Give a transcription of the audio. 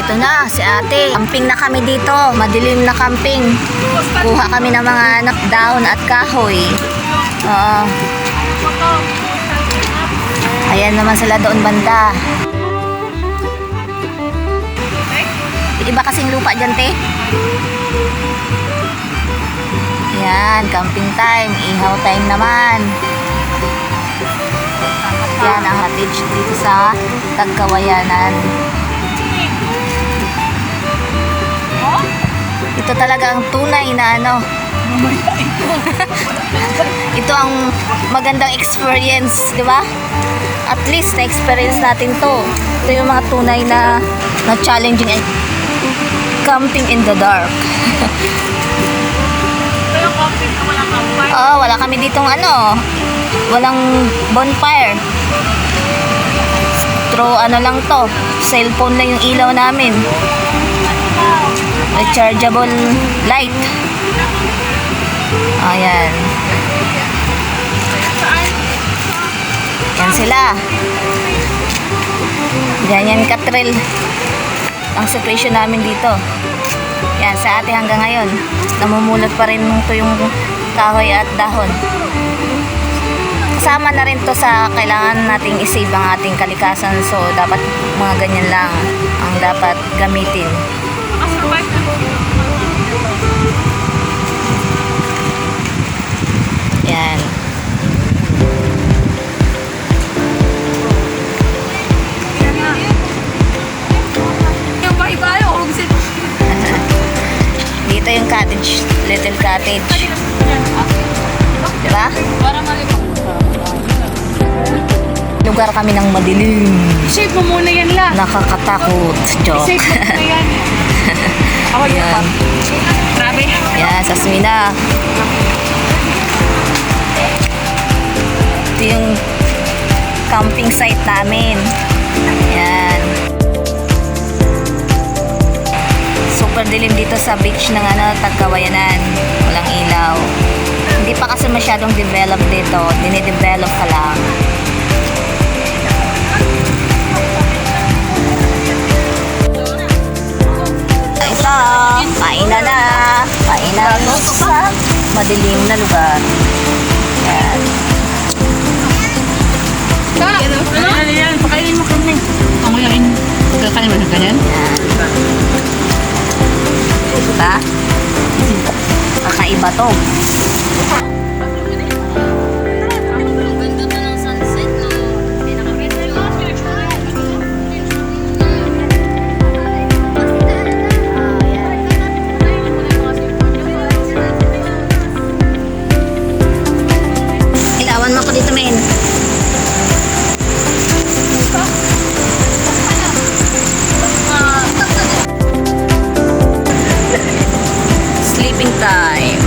Ito na, si ate. Camping na kami dito. Madilim na camping. Kuha kami ng mga dahon at kahoy. Oo. Ayan naman sila doon banda. Iba kasing lupa dyan, te. Ayan, camping time. Ihaw time naman. Yan ang cottage dito sa Tagkawayanan. Ito talaga ang tunay na ano. Ito ang magandang experience, di ba? At least na-experience natin to. Ito yung mga tunay na challenging camping in the dark. Oh, wala kami ditong ano, walang bonfire. Through ano lang to, cellphone lang yung ilaw namin. Rechargeable light. Ayan. Yan sila. Ganyan katril ang situation namin dito. Yan, sa ate hanggang ngayon namumulot pa rin ito yung kahoy at dahon. Kasama na rin to sa kailangan nating isave ang ating kalikasan. So dapat mga ganyan lang ang dapat gamitin. Yan. Dito yung cottage, little cottage. Diba? Lugar kami ng madilim. Shave mo muna yan la. Nakakatakot. Joke. Shave mo muna yan. Yan. Grabe. Yan, sa Smina. Ito yung camping site namin. Yan. Super dilim dito sa beach ng ano, Tagkawayanan. Walang ilaw. Hindi pa kasi masyadong develop dito. Dinidevelop pa lang. Ito, painan na. Painan sa madilim na lugar. Yan. Ano yan? Pakainin mo kami. Ang ngayon, kakain mo sa ganyan? Yan. Diba? Kakaiba to. Ganda pa ng sunset, no? Ilawan mo ko dito, men. Sleeping time.